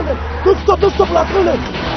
trolling. Don't stop la trolling.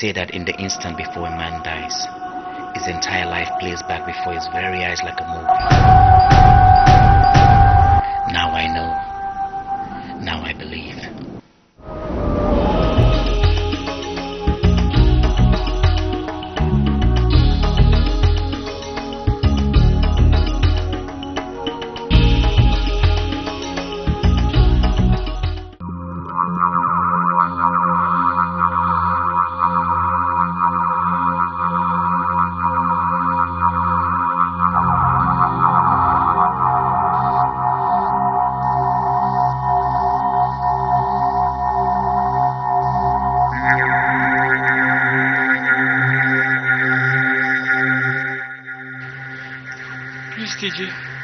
Say that in the instant before a man dies, his entire life plays back before his very eyes like a movie. Now I know. Now I believe.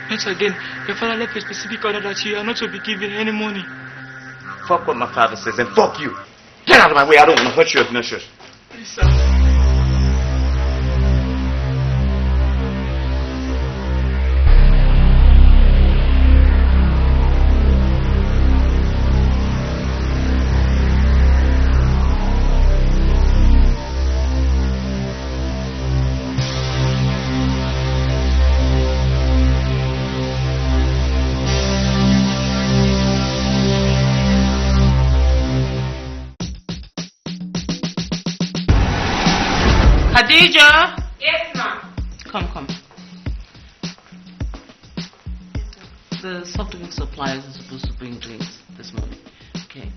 Once again, your father left a specific order that you are not to be given any money. Fuck what my father says and fuck you. Get out of my way, I don't want to hurt you if not sure. Please, sir. Khadija! Yes, ma'am. Come. The soft drink suppliers are supposed to bring drinks this morning. Okay.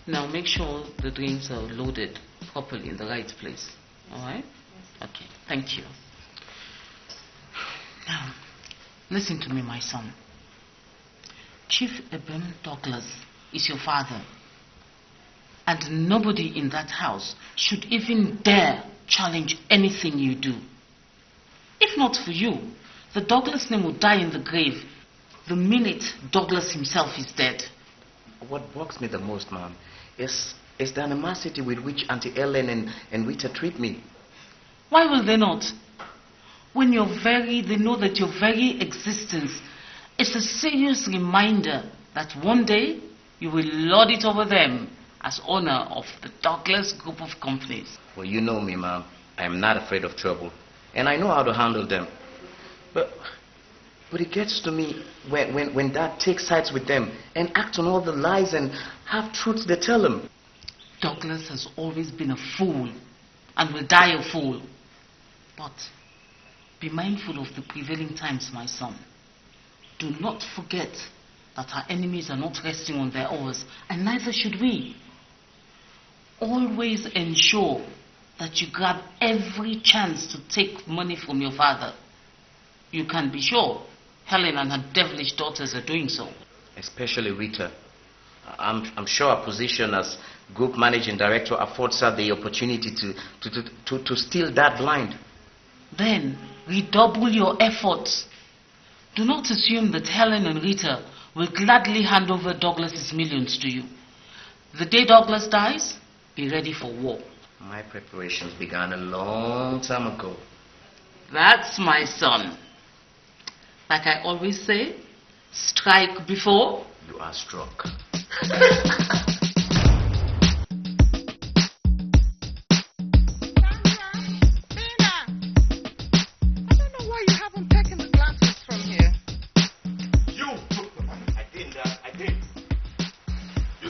Now make sure the drinks are loaded properly in the right place. Alright? Okay, thank you. Now, listen to me, my son. Chief Eben Douglas is your father. And nobody in that house should even dare challenge anything you do. If not for you, the Douglas name will die in the grave the minute Douglas himself is dead. What bugs me the most, Mom, is the animosity with which Auntie Ellen and Rita treat me. Why will they not? When they know that your very existence is a serious reminder that one day you will lord it over them as owner of the Douglas group of companies. Well, you know me, Mom. I am not afraid of trouble. And I know how to handle them. But it gets to me when Dad takes sides with them and acts on all the lies and half-truths they tell him. Douglas has always been a fool and will die a fool. But be mindful of the prevailing times, my son. Do not forget that our enemies are not resting on their oars, and neither should we. Always ensure that you grab every chance to take money from your father. You can be sure Helen and her devilish daughters are doing so. Especially Rita. I'm sure her position as group managing director affords her the opportunity to steal that blind. Then redouble your efforts. Do not assume that Helen and Rita will gladly hand over Douglas's millions to you. The day Douglas dies, be ready for war. My preparations began a long time ago. That's my son. Like I always say, strike before you are struck.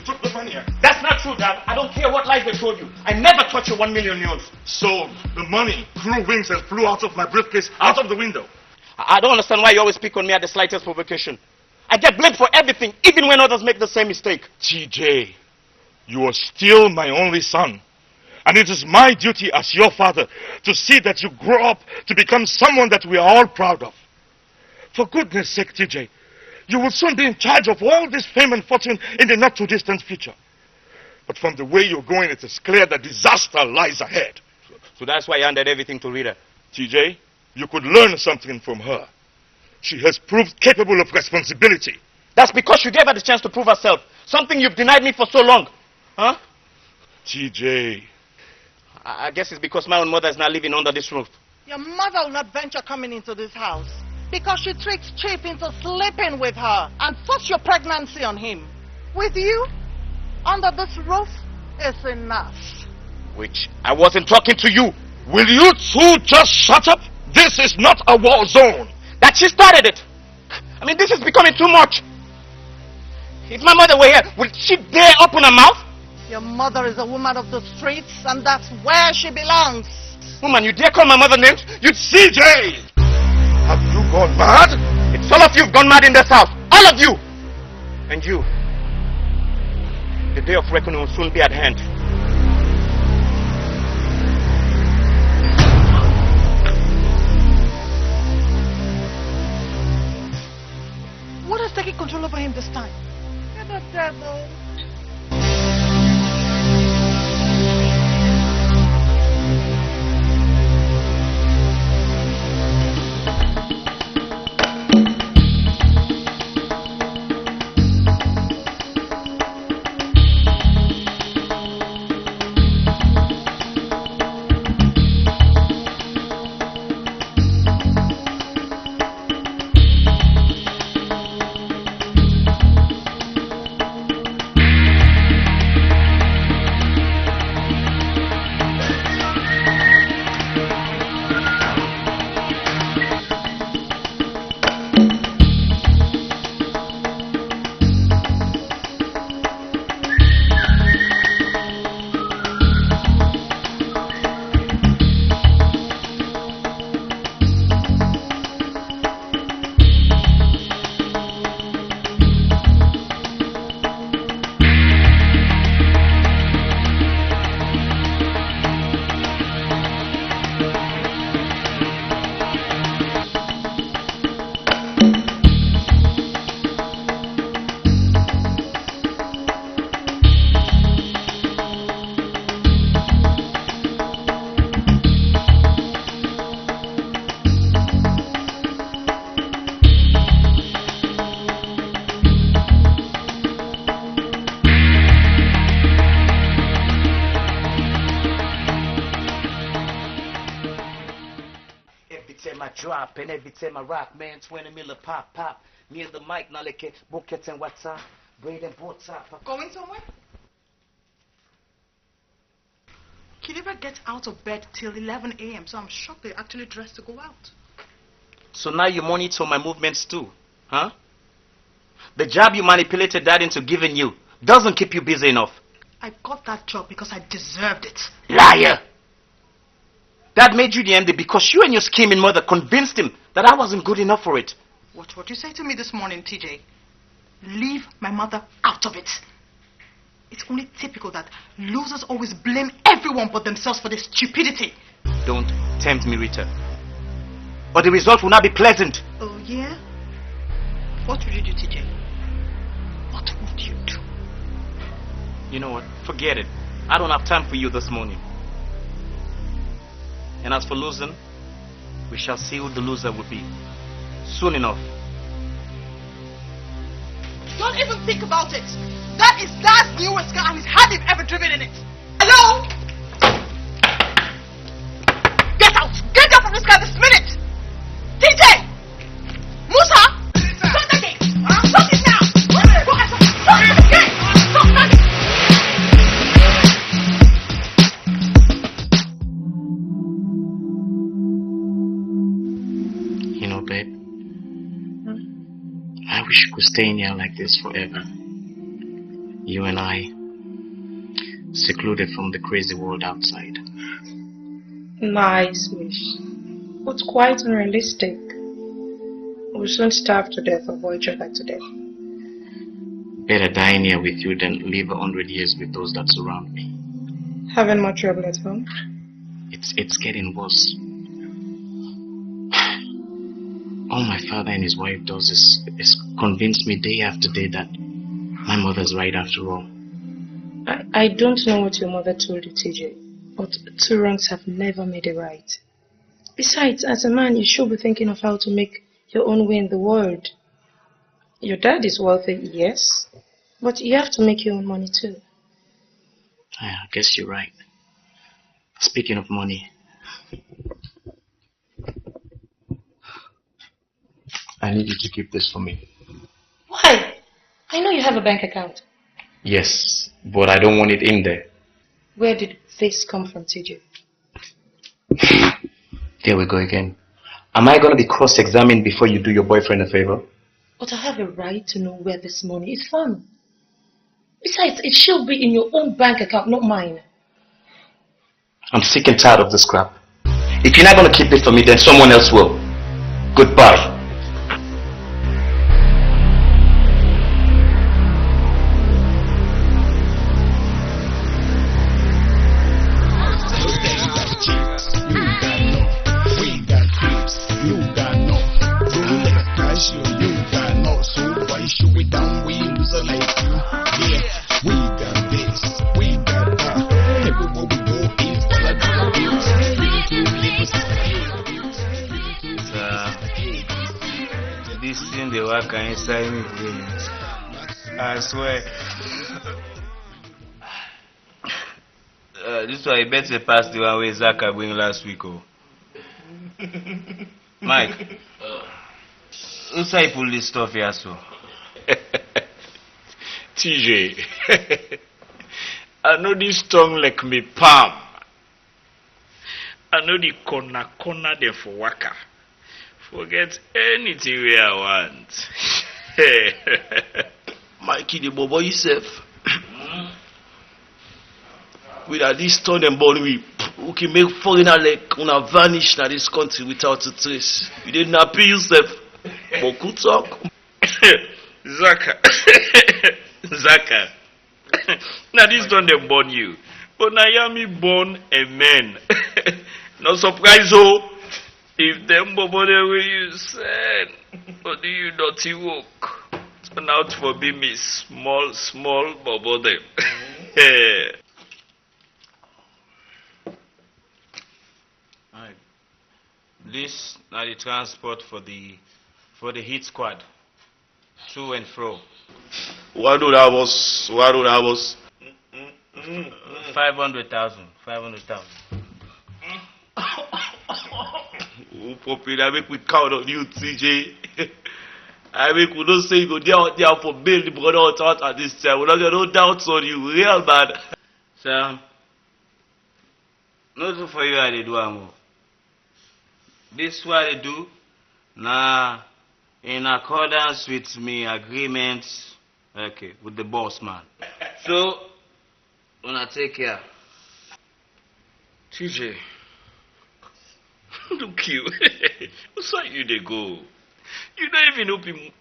You took the money. That's not true, Dad. I don't care what lies they told you. I never touched your 1 million yuans. So, the money grew wings and flew out of my briefcase, out of the window. I don't understand why you always pick on me at the slightest provocation. I get blamed for everything, even when others make the same mistake. TJ, you are still my only son. And it is my duty as your father to see that you grow up to become someone that we are all proud of. For goodness sake, TJ, you will soon be in charge of all this fame and fortune in the not too distant future. But from the way you're going, it is clear that disaster lies ahead. So that's why I handed everything to Rita. TJ, you could learn something from her. She has proved capable of responsibility. That's because you gave her the chance to prove herself. Something you've denied me for so long. Huh? TJ. I guess it's because my own mother is now living under this roof. Your mother will not venture coming into this house because she tricks Chief into sleeping with her and forced your pregnancy on him. With you, under this roof, is enough. Which I wasn't talking to you. Will you two just shut up? This is not a war zone. That she started it. I mean, this is becoming too much. If my mother were here, would she dare open her mouth? Your mother is a woman of the streets, and that's where she belongs. Woman, you dare call my mother names? You CJ! Have you gone mad? It's all of you who've gone mad in this house. All of you! And you. The day of reckoning will soon be at hand. What is taking control over him this time? You're the devil. Drop and every time I rock, man, 20 mil pop. Me and the mic, now like bucket and what's up, braid and boats up. Going somewhere? He never gets out of bed till 11 a.m., so I'm shocked they actually dressed to go out. So now you monitor my movements too, huh? The job you manipulated Dad into giving you doesn't keep you busy enough. I got that job because I deserved it. Liar! Dad made you the MD because you and your scheming mother convinced him that I wasn't good enough for it. What you say to me this morning, TJ? Leave my mother out of it. It's only typical that losers always blame everyone but themselves for their stupidity. Don't tempt me, Rita. Or the result will not be pleasant. Oh, yeah? What would you do, TJ? What would you do? You know what? Forget it. I don't have time for you this morning. And as for losing, we shall see who the loser will be. Soon enough. Don't even think about it. That is Dad's newest car and he's hardly ever driven in it. Hello? Get out! Get out from this car this minute! TJ! Musa! Stop that thing! Stop it now! Stop it! Stop it! Stop that! You know, babe, I wish you could stay in here like this forever. You and I, secluded from the crazy world outside. Nice wish, but quite unrealistic. We'll soon starve to death or boil each other to death. Better dying here with you than live 100 years with those that surround me. Having more trouble at home? It's getting worse. All my father and his wife does is convince me day after day that my mother's right after all. I don't know what your mother told you, TJ, but 2 wrongs have never made a right. Besides, as a man, you should be thinking of how to make your own way in the world. Your dad is wealthy, yes, but you have to make your own money too. I guess you're right. Speaking of money, I need you to keep this for me. Why? I know you have a bank account. Yes, but I don't want it in there. Where did this come from, TJ? There we go again. Am I going to be cross-examined before you do your boyfriend a favor? But I have a right to know where this money is from. Besides, it should be in your own bank account, not mine. I'm sick and tired of this crap. If you're not going to keep it for me, then someone else will. Goodbye. This thing they work inside me, I swear. This one I bet they passed the one way Zaka bring last week. Oh. Mike, who's I pull this stuff here so? TJ, I know this tongue like me palm. I know the corner there for waka. Forget anything we I want. Mikey the bobo yourself. With this turn and body we can make foreigner like una vanish na this country without a trace. You didn't appeal yourself. But good talk. Zaka. Zaka. Now this don't them born you. But Naomi born a man. No surprise oh. If them bobo they will you send, but do you dirty work? Turn out for be me small bobo them. Alright. This now the transport for the hit squad. To and fro. What do that was? 500,000. 500,000. Oh, Poppy, I make we count on you, TJ. I make we don't say you go there for bail the brother out at this time. We don't get no doubts on you, real bad. So, nothing for you how they do amo. This what they do. Nah, in accordance with me agreements, okay, with the boss man. So, wanna take care. TJ. Look you. What's why you they go? You don't even open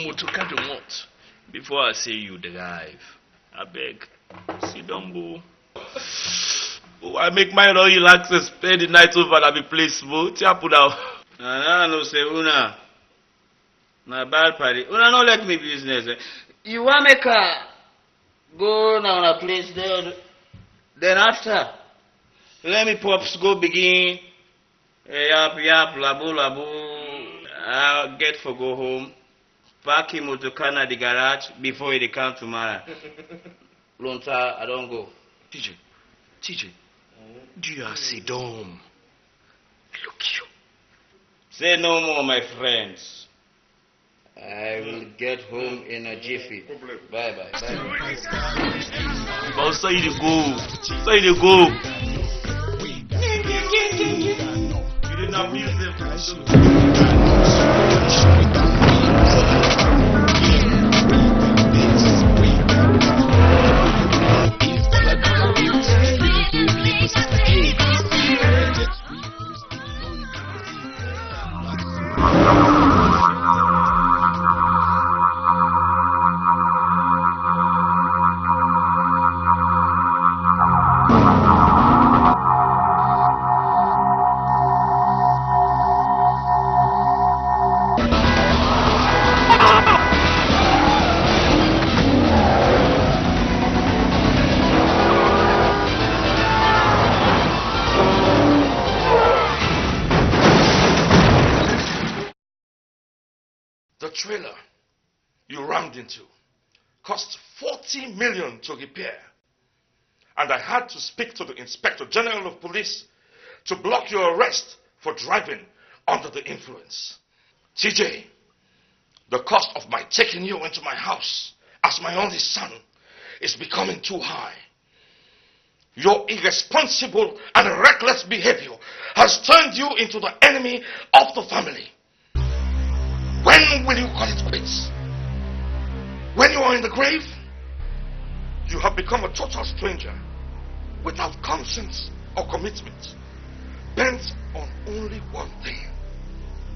motorcar the month before I say you drive. I beg. Sit down, boo. Oh, I make mine all relax and spend the night over at the place, bro. Tiapu now. Nah, no say una. Na bad party. Una no let me business. Eh? You want make a go now on a place there. Then after, let me pops go begin. Yap, labu. I'll get for go home. Park him to Kana the garage before he come tomorrow. Lonta, I don't go. TJ, do you sit down? Look you. Say no more, my friends. I will get home in a jiffy. Bye. But say you go. You didn't abuse them. trailer you rammed into cost 40 million to repair. And I had to speak to the Inspector General of Police to block your arrest for driving under the influence. TJ, the cost of my taking you into my house as my only son is becoming too high. Your irresponsible and reckless behavior has turned you into the enemy of the family. When will you call it quits? When you are in the grave? You have become a total stranger, without conscience or commitment, bent on only one thing: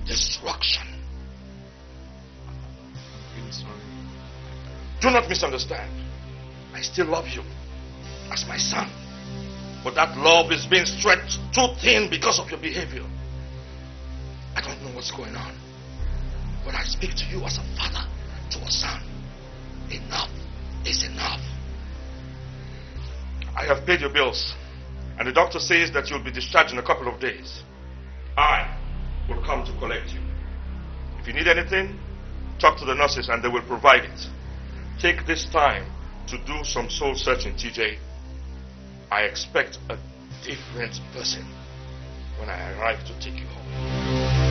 destruction. Do not misunderstand. I still love you as my son, but that love is being stretched too thin because of your behavior. I don't know what's going on, but I speak to you as a father to a son. Enough is enough. I have paid your bills, and the doctor says that you'll be discharged in a couple of days. I will come to collect you. If you need anything, talk to the nurses and they will provide it. Take this time to do some soul searching, TJ. I expect a different person when I arrive to take you home.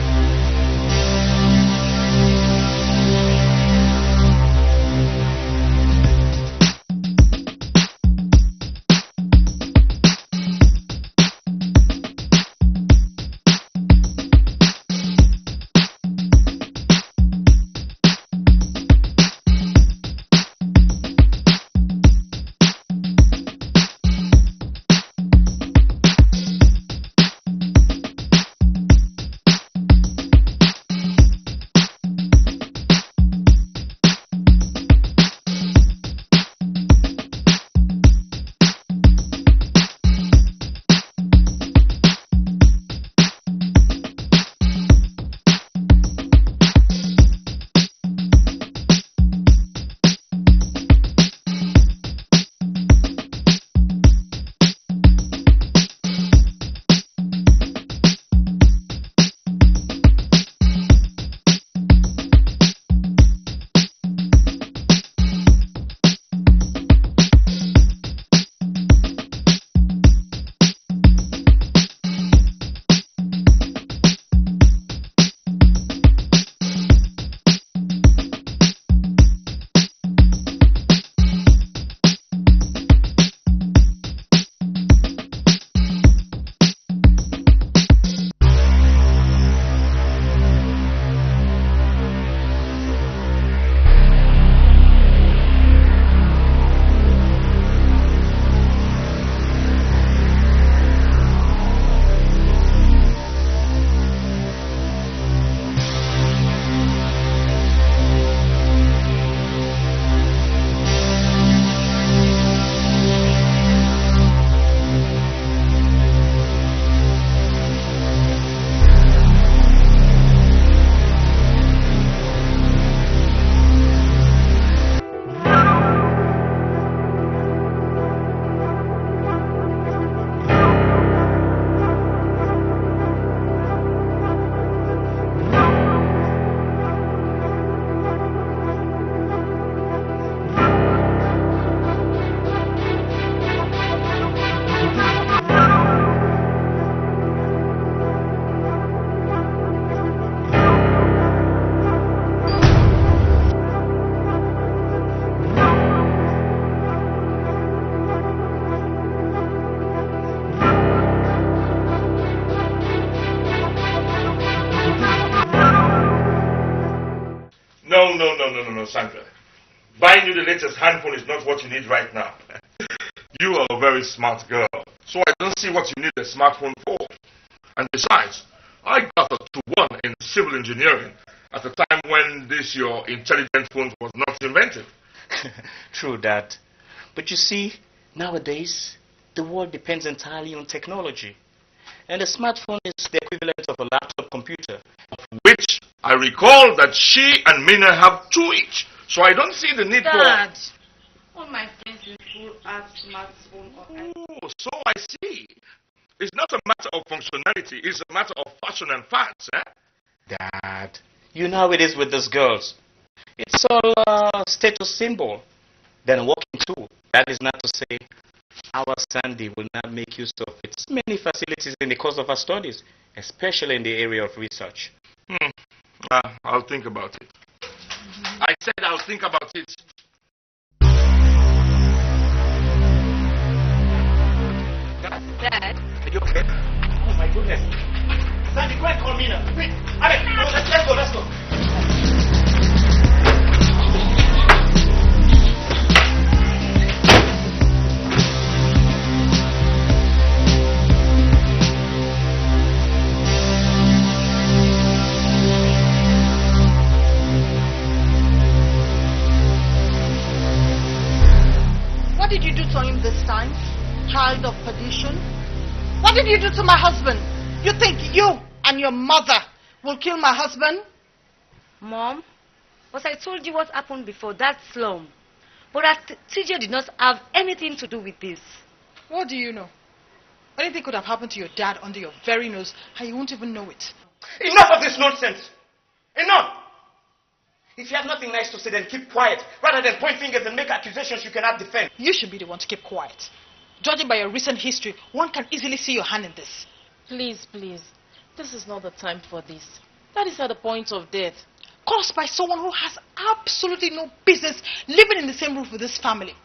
No, Sandra. Buying you the latest handphone is not what you need right now. You are a very smart girl, so I don't see what you need a smartphone for. And besides, I got a 2-1 in civil engineering at the time when this your intelligent phone was not invented. True that. But you see, nowadays, the world depends entirely on technology. And a smartphone is the equivalent of a laptop computer. Which I recall that she and Mina have 2 each. So I don't see the need Dad, all my friends in school have smartphone or Oh, so I see. It's not a matter of functionality, it's a matter of fashion and fads, eh? Dad, You know how it is with these girls. It's all status symbol. Then walking too. That is not to say our Sandy will not make use of its many facilities in the course of her studies, especially in the area of research. I'll think about it. I said I'll think about it. Dad? Are you okay? Oh my goodness. Sandy, go and call me now. Quick. Alex, let's go. What did you do to him this time? Child of perdition? What did you do to my husband? You think you and your mother will kill my husband? Mom, but I told you what happened before that slum. But that TJ did not have anything to do with this. What do you know? Anything could have happened to your dad under your very nose and you won't even know it. Enough of this nonsense. Enough. If you have nothing nice to say, then keep quiet. Rather than point fingers and make accusations you cannot defend. You should be the one to keep quiet. Judging by your recent history, one can easily see your hand in this. Please, please. This is not the time for this. That is at the point of death. Caused by someone who has absolutely no business living in the same roof with this family.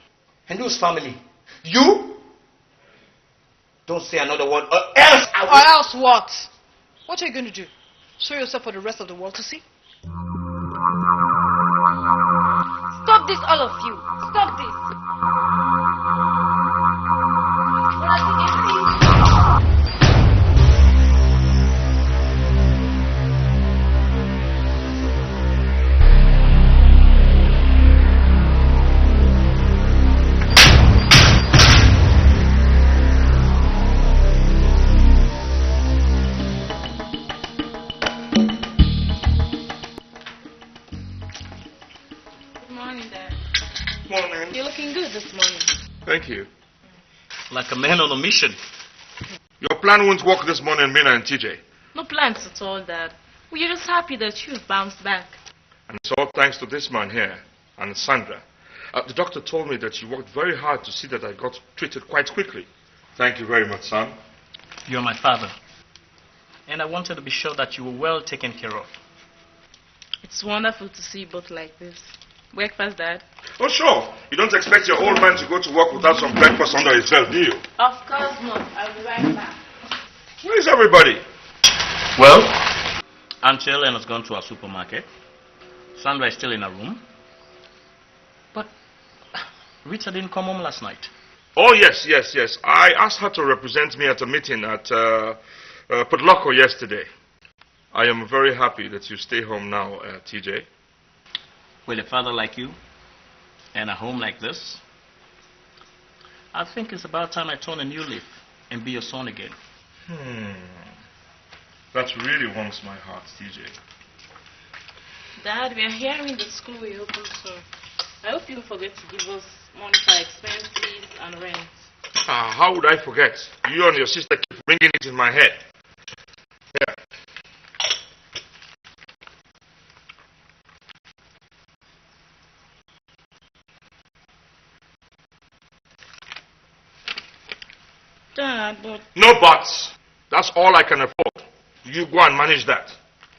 And whose family? You? Don't say another word or else I will... Or else what? What are you going to do? Show yourself for the rest of the world to see? Stop this, all of you. Stop this. Morning. You're looking good this morning. Thank you. Like a man on a mission. Your plan won't work this morning, Mina and TJ. No plans at all, Dad. We're just happy that you've bounced back. And it's all thanks to this man here, and Sandra. The doctor told me that you worked very hard to see that I got treated quite quickly. Thank you very much, son. You're my father. And I wanted to be sure that you were well taken care of. It's wonderful to see you both like this. Breakfast, Dad? Oh, sure. You don't expect your old man to go to work without some breakfast under his belt, do you? Of course not. I'll be right back. Where is everybody? Well, Aunt Ellen has gone to our supermarket. Sandra is still in her room. But Rita didn't come home last night. Oh, yes. I asked her to represent me at a meeting at Podloko yesterday. I am very happy that you stay home now, TJ. With a father like you and a home like this, I think it's about time I turn a new leaf and be your son again. That really warms my heart, TJ. Dad, we are hearing the school will open soon. I hope you don't forget to give us money for expenses and rent. How would I forget? You and your sister keep ringing it in my head. Yeah. Dad, but... No buts. That's all I can afford. You go and manage that.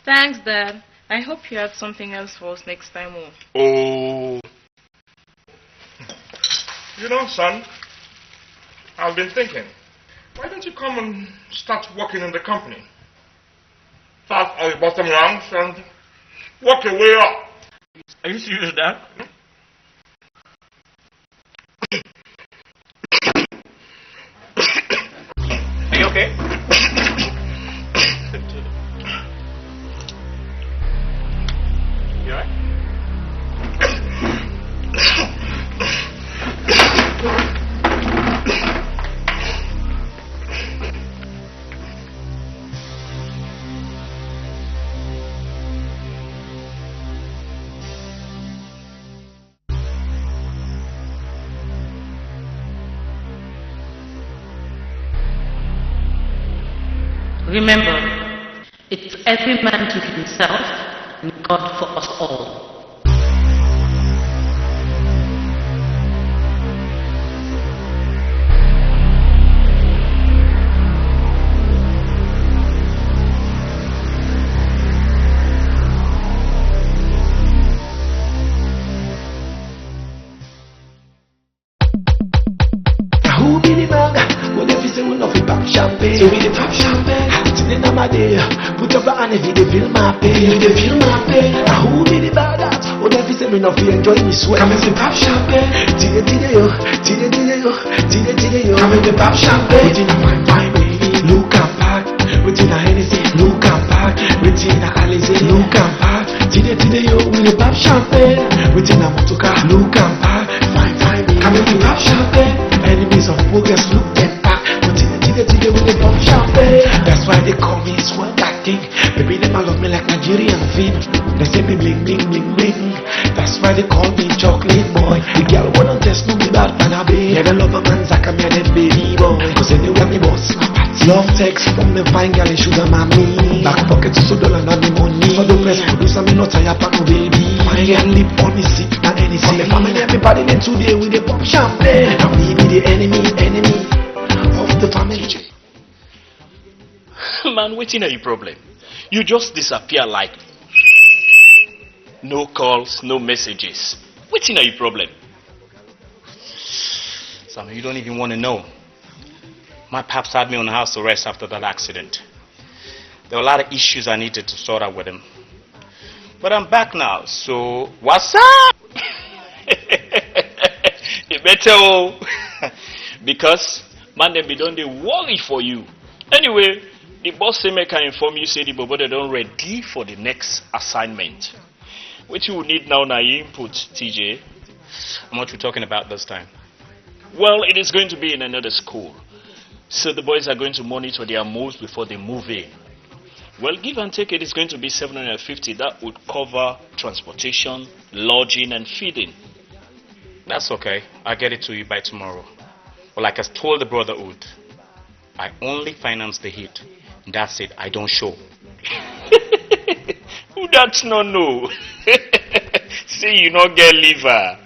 Thanks, Dad. I hope you have something else for us next time. Oh. You know, son, I've been thinking, why don't you come and start working in the company? Start at the bottom ranks and work your way up. Are you serious, Dad? Are you okay? You alright? Remember, it's every man to himself and God for us all. Who be the bag? When if you say we not fit pop champagne, so we dey pop champagne. Till the number day, put up your hand if you dey feel my pain, you dey feel my pain. Who be the bad at? When if you say we not fit enjoy me sweat, come and say pop champagne. Till the yo, till the yo, till the yo, come and say pop champagne. Within a fine baby, look and pack. Within a Hennessy, look and pack. Within a Alizé, look and pack. Till the yo, we dey pop champagne. Within a motorcar, look and pack. Fine baby, come and say pop champagne. Enemies of progress, look them back. But today when they pop champagne. That's why they call me Swagger King. Baby, them all love me like Nigerian film. They say me bling bling bling bling. That's why they call me Chocolate Boy. The girl wanna test me bad and I be. Yeah, they love a man Zaka me and baby boy. Cause anyway me boss. Love text from the fine girl in sugar mommy. Back pocket so dollar and me money. For the press producer me not tired pa no baby. My girl lip on me seat and anything. From the family everybody then today we dey pop champagne. And we be the enemy of the family. Man, waiting are your problem? You just disappear like no calls, no messages. Waiting are your problem? Sam, you don't even want to know. My paps had me on house arrest after that accident. There were a lot of issues I needed to sort out with him. But I'm back now, so what's up? You better because man, they don't they worry for you. Anyway, the boss say make I inform you say the bobo they don't ready for the next assignment. What you need now na input, TJ. And what we talking about this time? Well, it is going to be in another school. So the boys are going to monitor their moves before they move in. Well, give and take, it is going to be 750. That would cover transportation, lodging, and feeding. That's okay. I'll get it to you by tomorrow. But like I told the Brotherhood, I only finance the hit. That's it. I don't show. Who that's no no? See, you not get liver.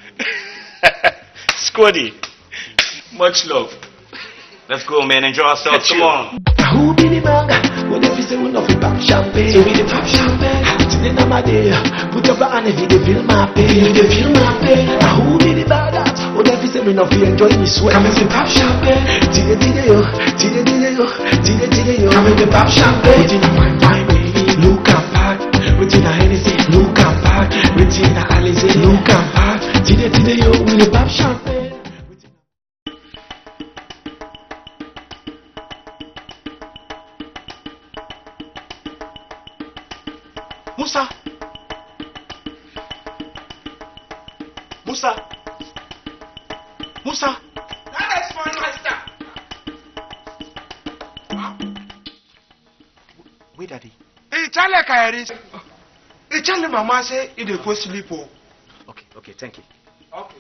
Squaddy, much love. Let's go, man. Enjoy ourselves. Come on. Who be the bag? When if you say we not fit pop champagne, so we dey pop champagne. Till the number day, put up your hand if you dey feel my pain, you dey feel my pain. Who be the bad at? When if you say we not fit enjoy me sweat, come and say pop champagne. Till the yo, till the yo, till the yo, come and say pop champagne. Within a fine baby, look and pack. Within a Hennessy, look and pack. Within a Alizé, look and pack. Till the yo, we dey pop champagne. Musa! Musa! Musa! That is my master! Wait, Daddy. Tell her, Kairi. Tell her, Mama say it will go sleep. Okay, thank you. Okay.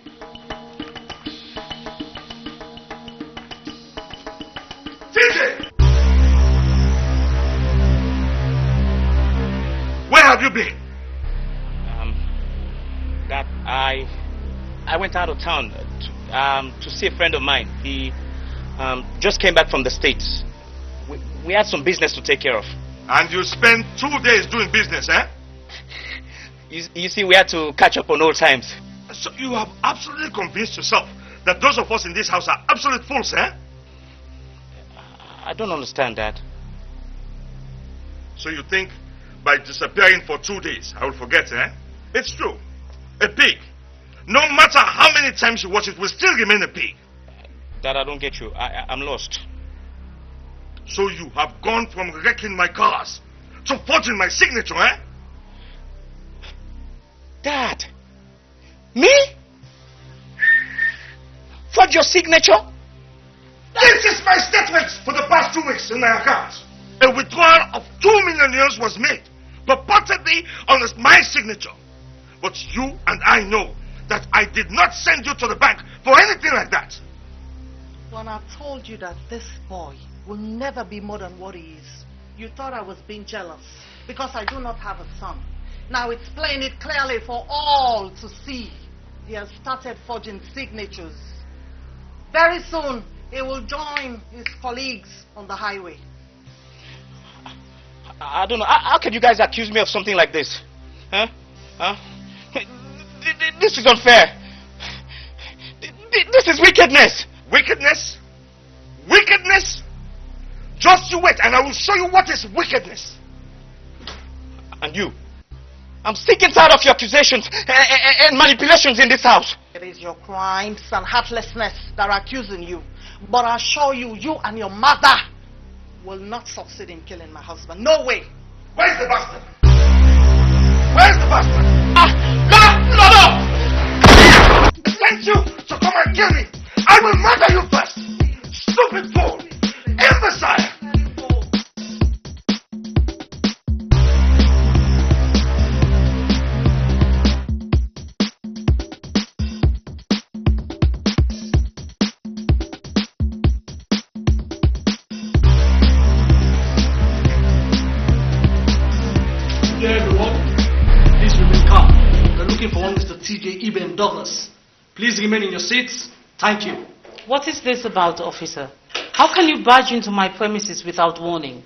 TJ! Where have you been? That I went out of town to see a friend of mine. He just came back from the States. We had some business to take care of. And you spent 2 days doing business, eh? You see, we had to catch up on old times. So you have absolutely convinced yourself that those of us in this house are absolute fools, eh? I don't understand that. So you think by disappearing for 2 days, I will forget, eh? It's true. A pig. No matter how many times you watch it, will still remain a pig. Dad, I don't get you. I'm lost. So you have gone from wrecking my cars to forging my signature, eh? Dad! Me? Forge your signature? This is my statement for the past 2 weeks in my account. A withdrawal of 2 million euros was made, purportedly on my signature. But you and I know that I did not send you to the bank for anything like that. When I told you that this boy will never be more than what he is, you thought I was being jealous because I do not have a son. Now it's plain it clearly for all to see. He has started forging signatures. Very soon, he will join his colleagues on the highway. I don't know. How can you guys accuse me of something like this? Huh? This is unfair. This is wickedness. Wickedness? Wickedness? Just you wait and I will show you what is wickedness. And you? I'm sick and tired of your accusations and manipulations in this house. It is your crimes and heartlessness that are accusing you. But I assure you, you and your mother will not succeed in killing my husband. No way. Where's the bastard? Where's the bastard? No! Sent you to come and kill me. I will murder you first. Stupid fool. Imbecile. For one Mr. T.J. Eben Douglas. Please remain in your seats. Thank you. What is this about, officer? How can you barge into my premises without warning?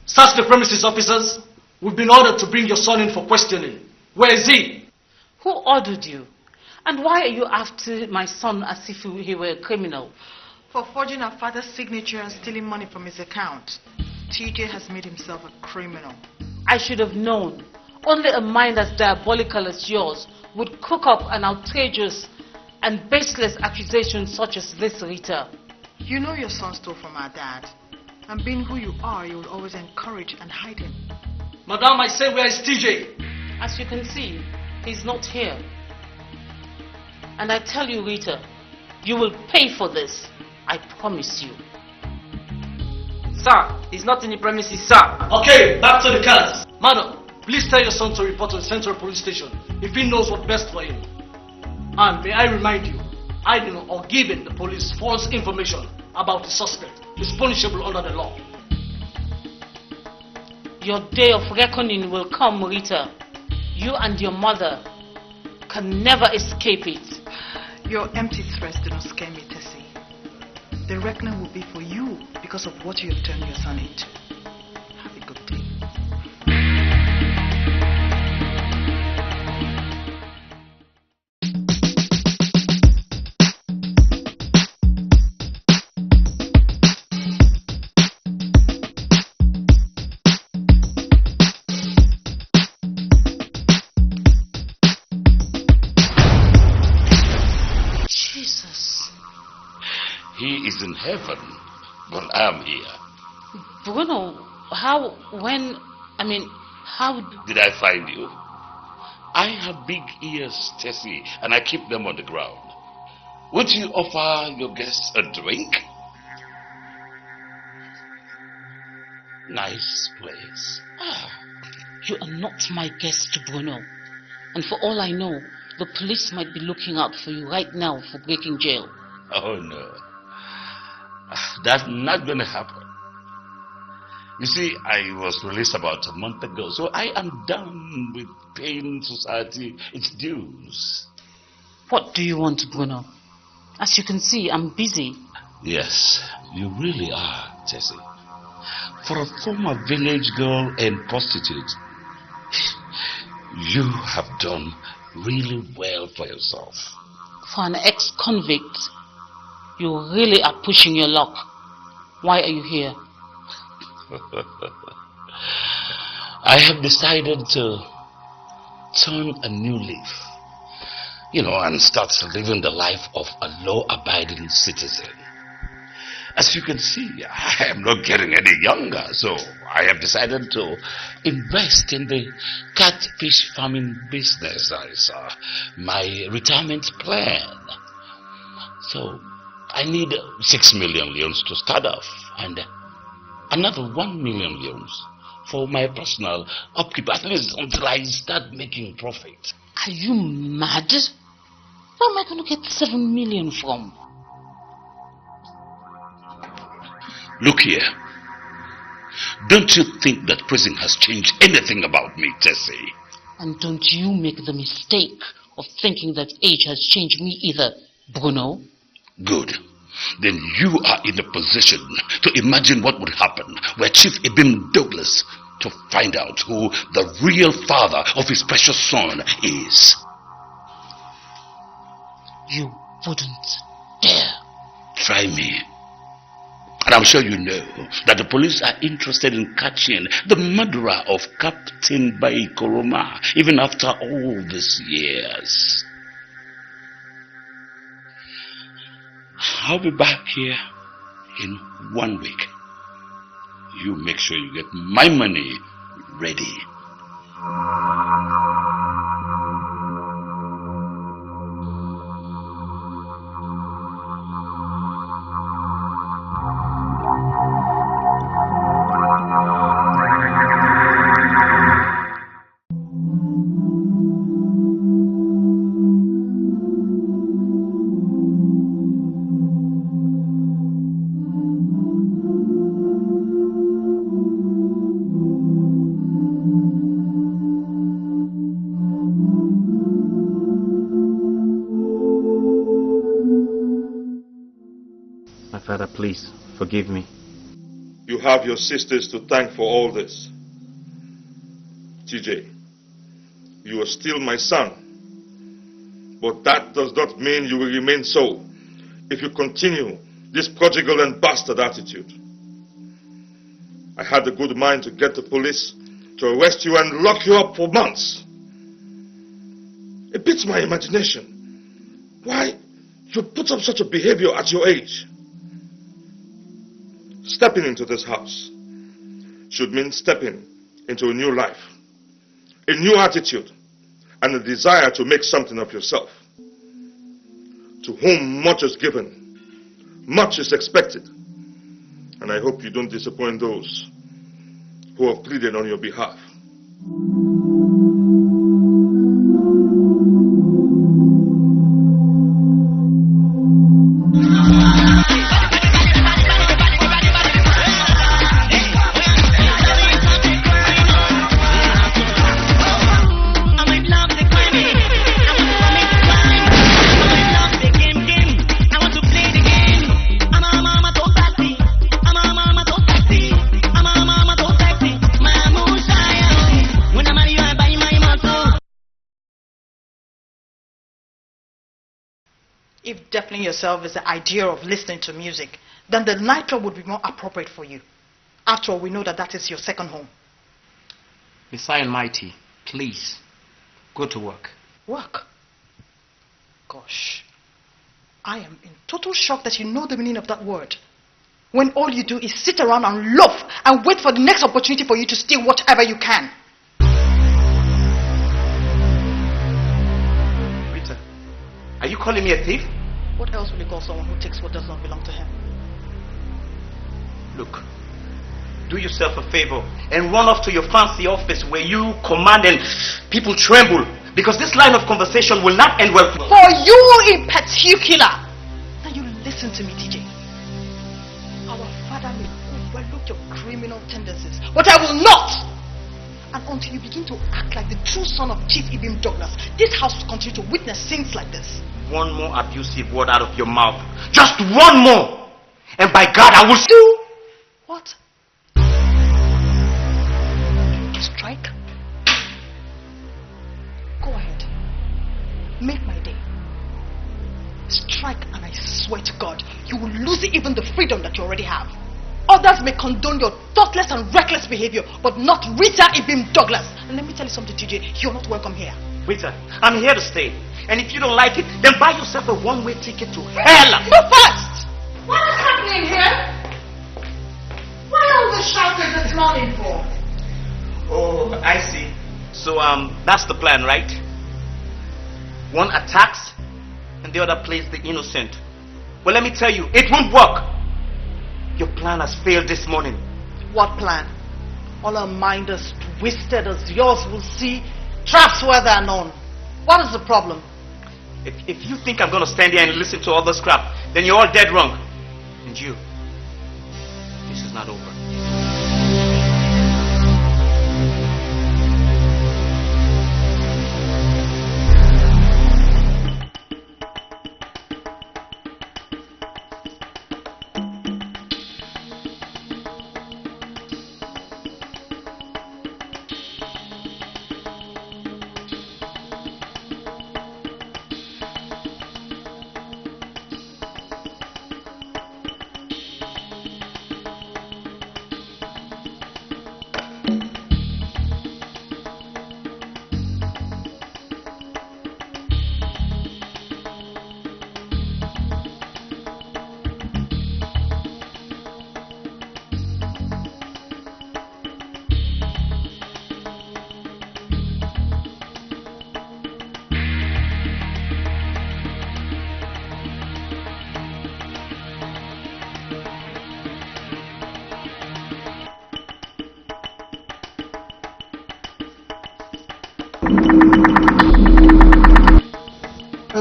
Search the premises, officers. We've been ordered to bring your son in for questioning. Where is he? Who ordered you? And why are you after my son as if he were a criminal? For forging our father's signature and stealing money from his account. TJ has made himself a criminal. I should have known. Only a mind as diabolical as yours would cook up an outrageous and baseless accusation such as this, Rita. You know your son stole from our dad. And being who you are, you will always encourage and hide him. Madam, I say, where is TJ? As you can see, he's not here. And I tell you, Rita, you will pay for this. I promise you. Sir, he's not in the premises, sir. Okay, back to the cars. Madam, please tell your son to report to the Central Police Station if he knows what's best for him. And may I remind you, hiding or giving the police false information about the suspect is punishable under the law. Your day of reckoning will come, Rita. You and your mother can never escape it. Your empty threats do not scare me, Tessie. The reckoning will be for you because of what you have turned your son into. Have a good day. He is in heaven, but I am here. Bruno, how did I find you? I have big ears, Tessie, and I keep them on the ground. Would you offer your guests a drink? Nice place. You are not my guest, Bruno. And for all I know, the police might be looking out for you right now for breaking jail. Oh no. That's not going to happen. You see, I was released about a month ago, so I am done with paying society its dues. What do you want, Bruno? As you can see, I'm busy. Yes, you really are, Tessie. For a former village girl and prostitute, you have done really well for yourself. For an ex-convict, you really are pushing your luck. Why are you here? I have decided to turn a new leaf, and start living the life of a law-abiding citizen. As you can see, I am not getting any younger, so I have decided to invest in the catfish farming business as my retirement plan. So I need 6 million leones to start off, and another 1 million leones for my personal upkeep, at least until I start making profit. Are you mad? Where am I going to get 7 million from? Look here, Don't you think that prison has changed anything about me, Tessie? And don't you make the mistake of thinking that age has changed me either, Bruno. Good. Then you are in a position to imagine what would happen were Chief Ibim Douglas to find out who the real father of his precious son is. You wouldn't dare. Try me. And I'm sure you know that the police are interested in catching the murderer of Captain Bai Koroma, even after all these years. I'll be back here in 1 week. You make sure you get my money ready. Father, please, forgive me. You have your sisters to thank for all this. TJ, you are still my son. But that does not mean you will remain so if you continue this prodigal and bastard attitude. I had a good mind to get the police to arrest you and lock you up for months. It beats my imagination. Why you put up such a behavior at your age? Stepping into this house should mean stepping into a new life, a new attitude, and a desire to make something of yourself. To whom much is given, much is expected. And I hope you don't disappoint those who have pleaded on your behalf. If deafening yourself is the idea of listening to music, then the nightclub would be more appropriate for you. After all, we know that that is your second home. Messiah Almighty, please, go to work. Work? Gosh, I am in total shock that you know the meaning of that word. When all you do is sit around and loaf and wait for the next opportunity for you to steal whatever you can. Rita, are you calling me a thief? What else will you call someone who takes what does not belong to him? Look, do yourself a favor and run off to your fancy office where you command and people tremble, because this line of conversation will not end well. For you in particular. Now you listen to me, TJ. Our father may overlook your criminal tendencies, but I will not. And until you begin to act like the true son of Chief Ibim Douglas, this house will continue to witness scenes like this. One more abusive word out of your mouth. Just one more. And by God, I will do. What? Strike? Go ahead. Make my day. Strike, and I swear to God, you will lose even the freedom that you already have. Others may condone your thoughtless and reckless behavior, but not Rita Ibim Douglas. And let me tell you something, TJ, you're not welcome here. Rita, I'm here to stay. And if you don't like it, then buy yourself a one-way ticket to hell. Move fast! What is happening here? What all the shouting this morning for? Oh, I see. So, that's the plan, right? One attacks, and the other plays the innocent. Well, let me tell you, it won't work. Your plan has failed this morning. What plan? All our mind as twisted as yours will see traps where they are known. What is the problem? If you think I'm going to stand here and listen to all this crap, then you're all dead wrong. And you, this is not over.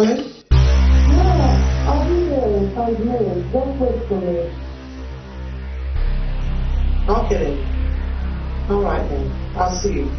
darling? Yeah, I'll be there in 5 minutes. Don't wait for me. Okay. Alright then. I'll see you.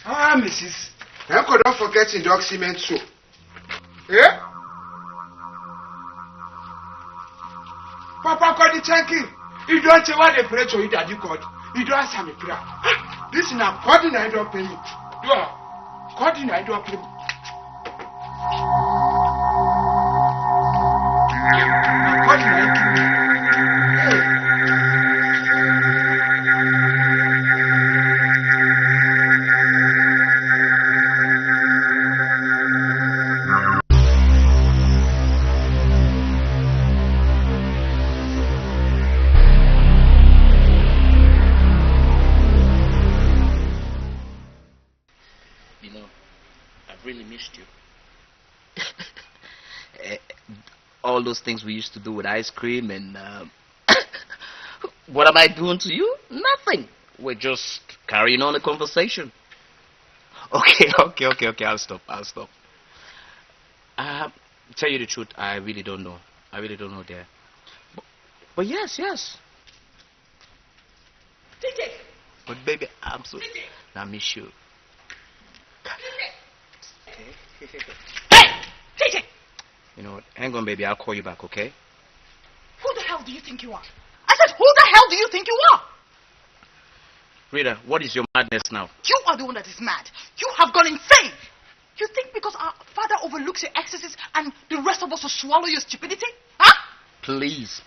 Ah, Mrs. Uncle, don't forget in dog cement soup. Eh? Papa called the chunky. You don't say what the prayer to you that you called. You don't answer me prayer. This is not calling I don't pay me. You are calling I don't pay me. Calling I don't pay me. All those things we used to do with ice cream and what am I doing to you? Nothing. We're just carrying on a conversation. Okay, I'll stop. Tell you the truth, I really don't know. Dear. But yes. TJ. But baby, I'm so... I miss you. Hey! TJ! You know what? Hang on, baby. I'll call you back, okay? Who the hell do you think you are? I said, who the hell do you think you are? Rita, what is your madness now? You are the one that is mad. You have gone insane. You think because our father overlooks your excesses and the rest of us will swallow your stupidity? Huh? Please.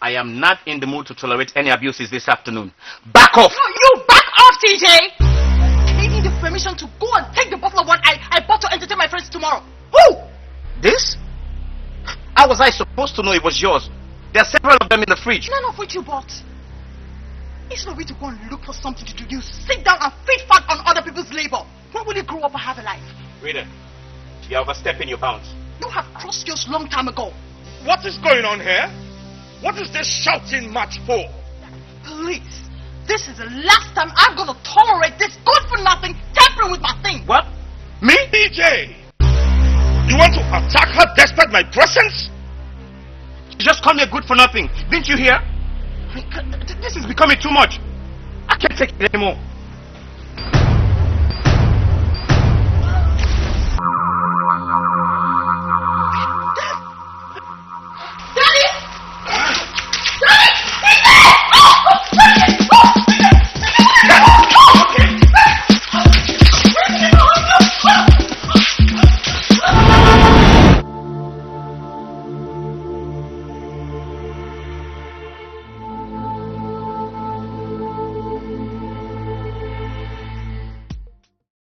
I am not in the mood to tolerate any abuses this afternoon. Back off! No, you back off, TJ! I need the permission to go and take the bottle of wine I bought to entertain my friends tomorrow. Who? This? How was I supposed to know it was yours? There are several of them in the fridge. None of which you bought. It's no way to go and look for something to do. You sit down and feed fat on other people's labor. When will you grow up and have a life? Rita, you're overstepping your bounds. You have crossed yours long time ago. What is going on here? What is this shouting match for? Please, this is the last time I'm going to tolerate this good-for-nothing tampering with my thing. What? Me? DJ! You want to attack her despite my presence? You just called me a good-for-nothing. Didn't you hear? This is becoming too much. I can't take it anymore.